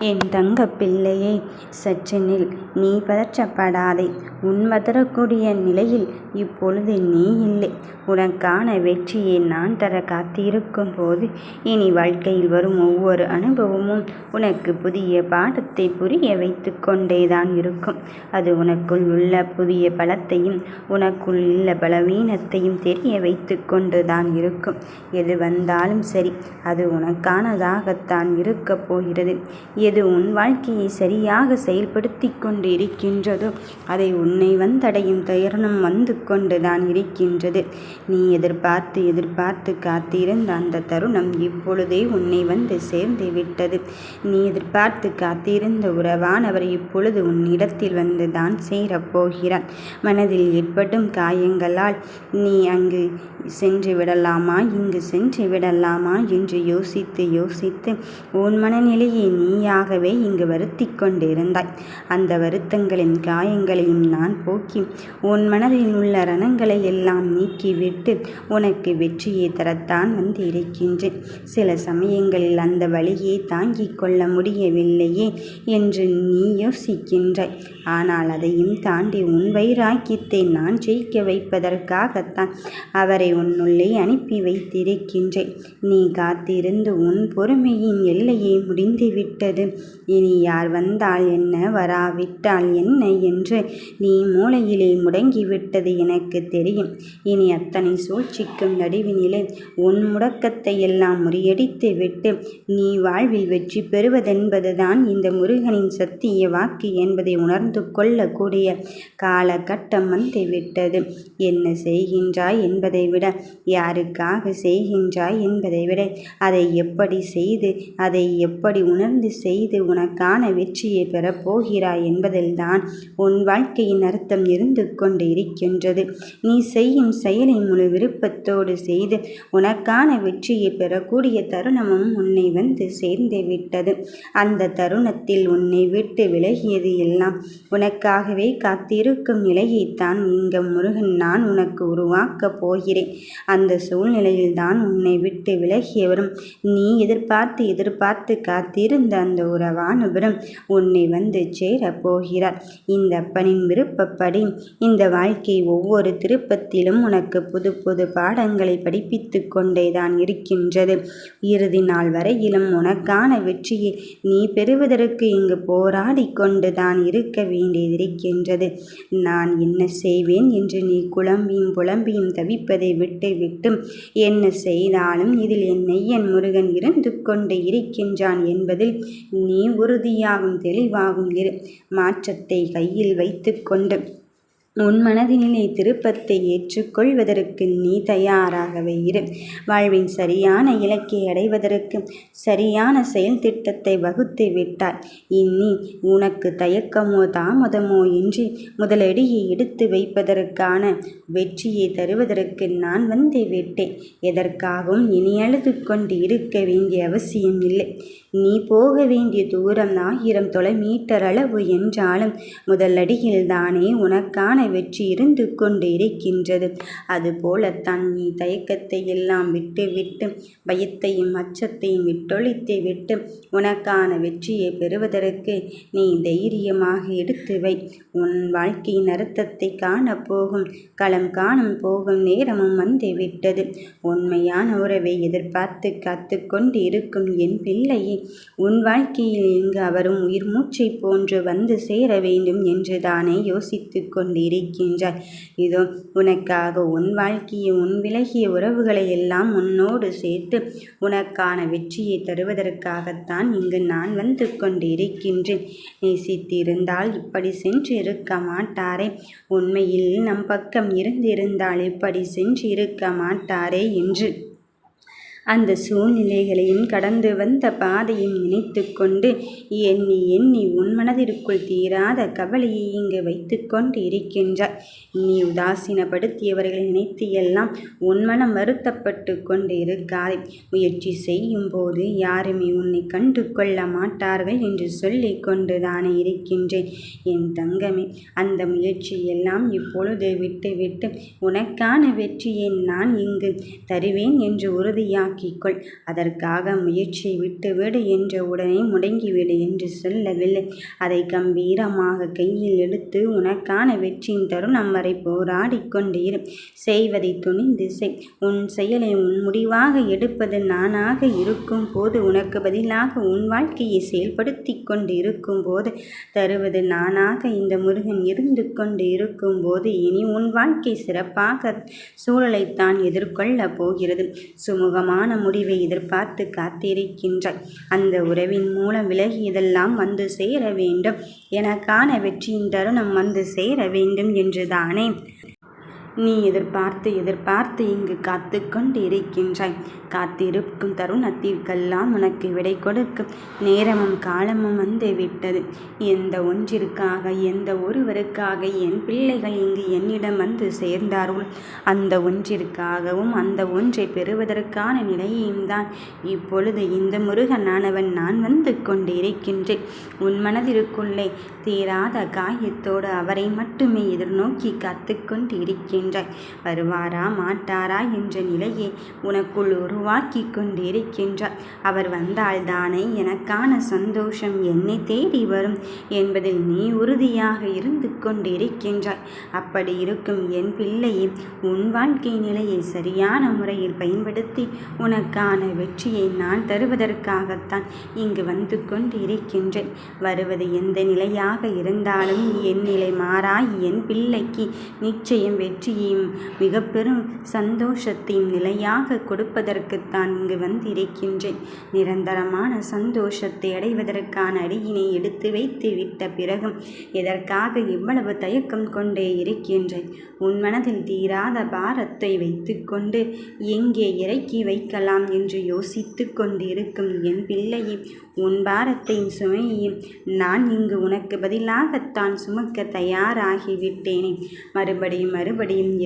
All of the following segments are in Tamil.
என் தங்கப் பிள்ளையே, சற்று நில். நீ பதற்றப்படாதே. உன் பதறக்கூடிய நிலையில் இப்பொழுது நீ இல்லை. உனக்கான வெற்றியை நான் தர காத்திருக்கும் போது, இனி வாழ்க்கையில் வரும் ஒவ்வொரு அனுபவமும் உனக்கு புதிய பாடத்தை புரிய வைத்து கொண்டேதான் இருக்கும். அது உனக்குள் உள்ள புதிய பலத்தையும் உனக்குள் உள்ள பலவீனத்தையும் தெரிய வைத்து கொண்டுதான் இருக்கும். எது வந்தாலும் சரி, அது உனக்கானதாகத்தான் இருக்கப் போகிறது. எது உன் வாழ்க்கையை சரியாக செயல்படுத்தி கொண்டு இருக்கின்றதோ, அதை உன்னை வந்தடையும் தருணம் வந்து கொண்டுதான் இருக்கின்றது. நீ எதிர்பார்த்து எதிர்பார்த்து காத்திருந்த அந்த தருணம் இப்பொழுதே உன்னை வந்து சேர்ந்து விட்டது. நீ எதிர்பார்த்து காத்திருந்த உறவானவர் இப்பொழுது உன்னிடத்தில் வந்து தான் சேரப்போகிறார். மனதில் ஏற்படும் காயங்களால் நீ அங்கு சென்று விடலாமா, இங்கு சென்று விடலாமா என்று யோசித்து யோசித்து உன் மனநிலையை நீயாகவே இங்கு வருத்தி கொண்டிருந்தாய். அந்த வருத்தங்களையும் காயங்களையும் நான் போக்கி உன் மனதில் உள்ள ரணங்களை எல்லாம் நீக்கிவிட்டு உனக்கு வெற்றியை தரத்தான் வந்து இருக்கின்றேன். சில சமயங்களில் அந்த வழியை தாங்கிக் கொள்ள முடியவில்லையே என்று நீ யோசிக்கின்றாய். ஆனால் அதையும் தாண்டி உன் வைராக்கியத்தை நான் ஜெயிக்க வைப்பதற்காகத்தான் அவரை உன்னுள்ளே அனுப்பி வைத்திருக்கின்றேன். நீ காத்திருந்து உன் பொறுமையின் எல்லையை முடிந்துவிட்டது. இனி யார் வந்தால் என்ன, வராவிட்டால் என்ன என்று நீ மூளையிலே முடங்கிவிட்டது எனக்கு தெரியும். இனி அத்தனை சூழ்ச்சிக்கும் நடுவினிலே உன் முடக்கத்தை எல்லாம் முறியடித்து விட்டு நீ வாழ்வில் வெற்றி பெறுவதென்பதுதான் இந்த முருகனின் சத்திய வாக்கு என்பதை உணர்ந்து கொள்ளக்கூடிய காலகட்டம் வந்துவிட்டது. என்ன செய்கின்றாய் என்பதை விட, யாருக்காக செய்கின்றாய் என்பதை விட, அதை எப்படி செய்து, அதை எப்படி உணர்ந்து செய்து உனக்கான வெற்றியை பெறப்போகிறாய் என்பதில்தான் உன் வாழ்க்கையின் அர்த்தம் இருந்து கொண்டு இருக்கின்றது. நீ செய்யும் செயலை முழு விருப்பத்தோடு செய்து உனக்கான வெற்றியை பெறக்கூடிய தருணமும் உன்னை வந்து சேர்ந்து விட்டது. அந்த தருணத்தில் உன்னை விட்டு விலகியது எல்லாம் உனக்காகவே காத்திருக்கும் நிலையைத்தான் இங்க முருகன் நான் உனக்கு உருவாக்கப் போகிறேன். அந்த சூழ்நிலையில் தான் உன்னை விட்டு விலகியவரும் நீ எதிர்பார்த்து எதிர்பார்த்து காத்திருந்த அந்த உறவானவரும் உன்னை வந்து சேரப் போகிறார். இந்த அப்பனின் விருப்பப்படி இந்த வாழ்க்கை ஒவ்வொரு திருப்பத்திலும் உனக்கு புது புது பாடங்களை படிப்பித்து கொண்டேதான் இருக்கின்றது. இறுதி நாள் வரையிலும் உனக்கான வெற்றியை நீ பெறுவதற்கு இங்கு போராடி கொண்டுதான் இருக்க வேண்டியதிருக்கின்றது. நான் என்ன செய்வேன் என்று நீ குழம்பியும் புலம்பியும் தவிப்பதை விட்டு விட்டு என்ன செய்தாலும் இதில் என்னை என் முருகன் இருந்து கொண்டு இருக்கின்றான் என்பதில் நீ உறுதியாகும் தெளிவாகும் இரு. மாற்றத்தை கையில் வைத்து கொண்டு உன் மனதினிலே திருப்பத்தை ஏற்றுக்கொள்வதற்கு நீ தயாராகவே இரு. வாழ்வின் சரியான இலக்கை அடைவதற்கு சரியான செயல் திட்டத்தை வகுத்து விட்டாய். இனி உனக்கு தயக்கமோ தாமதமோ இன்றி முதலடியை எடுத்து வைப்பதற்கான வெற்றியை தருவதற்கு நான் வந்து விட்டேன். எதற்காகவும் இனி அழுது கொண்டு இருக்க வேண்டிய அவசியம் இல்லை. நீ போக வேண்டிய தூரம் 1000 கிலோமீட்டர் அளவு என்றாலும் முதலடியில் தானே உனக்கான வெற்றி இருந்து கொண்டு இருக்கின்றது. அதுபோலத்தான் நீ தயக்கத்தை எல்லாம் விட்டுவிட்டு பயத்தையும் அச்சத்தையும் விட்டொழித்து விட்டு உனக்கான வெற்றியை பெறுவதற்கு நீ தைரியமாக எடுத்து வை. உன் வாழ்க்கையின் அர்த்தத்தை காணப்போகும் களம் காணும் போகும் நேரமும் வந்து விட்டது. உண்மையான உறவை எதிர்பார்த்து காத்து கொண்டு இருக்கும் என் பிள்ளையை, உன் வாழ்க்கையில் இங்கு அவரும் உயிர் மூச்சை போன்று வந்து சேர வேண்டும் என்று தானே யோசித்து கொண்டிருக்கின்றாய். இதோ உனக்காக உன் வாழ்க்கையை உன் விலகிய உறவுகளை எல்லாம் உன்னோடு சேர்த்து உனக்கான வெற்றியை தருவதற்காகத்தான் இங்கு நான் வந்து கொண்டிருக்கின்றேன். நேசித்திருந்தால் இப்படி சென்று இருக்க மாட்டாரே, உண்மையில் நம் பக்கம் இருந்திருந்தால் இப்படி சென்று இருக்க மாட்டாரே என்று அந்த சூழ்நிலைகளையும் கடந்து வந்த பாதையும் நினைத்து கொண்டு எண்ணி எண்ணி உன் மனதிற்குள் தீராத கவலையை இங்கு வைத்து கொண்டு இருக்கின்றாய். நீ உதாசீனப்படுத்தியவர்களை நினைத்து எல்லாம் உன் மனம் வருத்தப்பட்டு கொண்டு இருக்காதே. முயற்சி செய்யும் போது யாருமே உன்னை கண்டு கொள்ள மாட்டார்கள் என்று சொல்லி கொண்டு தானே இருக்கின்றேன் என் தங்கமே. அந்த முயற்சி எல்லாம் இப்பொழுது விட்டு விட்டு உனக்கான வெற்றியை நான் இங்கு தருவேன் என்று உறுதியாக உருவாக்கிக்கொள். அதற்காக முயற்சியை விட்டுவிடு என்ற உடனே முடங்கிவிடு என்று சொல்லவில்லை. அதை கம்பீரமாக கையில் எடுத்து உனக்கான வெற்றியின் தருணம் வரை போராடிக் கொண்டு இரு. செய்வதை துணிந்து செய். உன் செயலை உன் முடிவாக எடுப்பது நானாக இருக்கும் போது, உனக்கு பதிலாக உன் வாழ்க்கையை செயல்படுத்தி கொண்டு இருக்கும் போது, தருவது நானாக இந்த முருகன் இருந்து கொண்டு இருக்கும் போது, இனி உன் வாழ்க்கை சிறப்பாக சூழலைத்தான் எதிர்கொள்ளப் போகிறது. சுமூகமான முடிவை எதிர்பார்த்து காத்திருக்கின்றாய். அந்த உறவின் மூலம் விலகியதெல்லாம் வந்து சேர வேண்டும். எனக்கான வெற்றியின் தருணம் வந்து சேர வேண்டும் என்றுதானே நீ எதிர்பார்த்து இங்கு காத்து கொண்டு இருக்கின்றாய். காத்திருக்கும் தருணத்திற்கெல்லாம் உனக்கு விடை கொடுக்கும் நேரமும் காலமும் வந்து விட்டது. எந்த ஒன்றிற்காக, எந்த ஒருவருக்காக என் பிள்ளைகள் இங்கு என்னிடம் வந்து சேர்ந்தார்கள், அந்த ஒன்றிற்காகவும் அந்த ஒன்றை பெறுவதற்கான நிலையையும் தான் இப்பொழுது இந்த முருகனானவன் நான் வந்து கொண்டு இருக்கின்றேன். உன் மனதிற்குள்ளே தீராத காயத்தோடு அவரை மட்டுமே எதிர்நோக்கி காத்து கொண்டு இருக்கின்றாய். வருவாரா மாட்டாரா என்ற நிலையை உனக்குள் உருவாக்கி கொண்டிருக்கின்றார். அவர் வந்தால்தானே எனக்கான சந்தோஷம் என்னை தேடி வரும் என்பதில் நீ உறுதியாக இருந்து கொண்டிருக்கின்றாய். அப்படி இருக்கும் என் பிள்ளையை உன் வாழ்க்கை நிலையை சரியான முறையில் பயன்படுத்தி உனக்கான வெற்றியை நான் தருவதற்காகத்தான் இங்கு வந்து கொண்டிருக்கின்றேன். வருவது எந்த நிலையாக இருந்தாலும் என் நிலை மாறாய் என் பிள்ளைக்கு நிச்சயம் வெற்றியையும் மிக பெரும் சந்தோஷத்தையும் நிலையாக கொடுப்பதற்குத்தான் இங்கு வந்திருக்கின்றேன். நிரந்தரமான சந்தோஷத்தை அடைவதற்கான அடியினை எடுத்து வைத்து விட்ட பிறகும் எதற்காக இவ்வளவு தயக்கம் கொண்டே இருக்கின்றேன்? உன் மனதில் தீராத பாரத்தை வைத்துக்கொண்டு எங்கே இறக்கி வைக்கலாம் என்று யோசித்து கொண்டிருக்கும் என் பிள்ளையை, உன் பாரத்தையும் சுமையையும் நான் இங்கு உனக்கு பதிலாகத்தான் சுமக்க தயாராகிவிட்டேனே. மறுபடியும்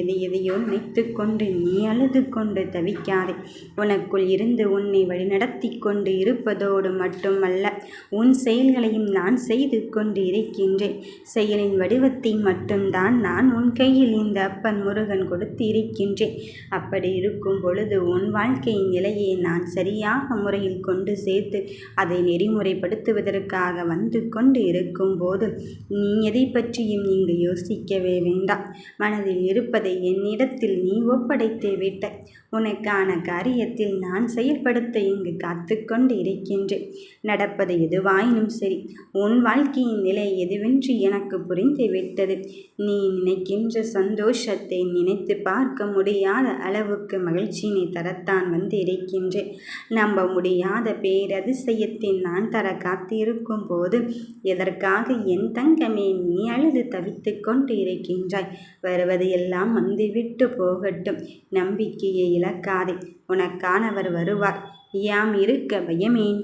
எதையோ நினைத்து கொண்டு நீ அழுது கொண்டு தவிக்காதே. உனக்குள் இருந்து உன்னை வழிநடத்தி கொண்டு இருப்பதோடு மட்டுமல்ல, உன் செயல்களையும் நான் செய்து கொண்டு இருக்கின்றேன். செயலின் வடிவத்தை மட்டும்தான் நான் உன் கையில் இந்த அப்பன் முருகன் கொடுத்து இருக்கின்றேன். அப்படி இருக்கும் பொழுது உன் வாழ்க்கையின் நிலையை நான் சரியாக முறையில் கொண்டு சேர்த்து அதை நெறிமுறைப்படுத்துவதற்காக வந்து கொண்டு இருக்கும் போது நீ எதை பற்றியும் இங்கு யோசிக்கவே வேண்டாம். மனதில் இருப்பதை என்னிடத்தில் நீ ஒப்படைத்து விட்டாய். உனக்கான காரியத்தில் நான் செயல்படுத்த இங்கு காத்து கொண்டு இருக்கின்றேன். நடப்பது எதுவாயினும் சரி, உன் வாழ்க்கையின் நிலை எதுவென்று எனக்கு புரிந்து விட்டது. நீ நினைக்கின்ற சந்தோஷத்தை நினைத்து பார்க்க முடியாத அளவுக்கு மகிழ்ச்சியினை தரத்தான் வந்து இருக்கின்றேன். நம்ப முடியாத பேரதிசயத்தை நான் தர காத்திருக்கும் போது எதற்காக என் தங்கமே நீ அழுது தவித்து கொண்டு இருக்கின்றாய்? வருவது எல்லாம் வந்துவிட்டு போகட்டும். நம்பிக்கையை இழக்காதே. உனக்கானவர் வருவார். யாம் இருக்க பயமேன்?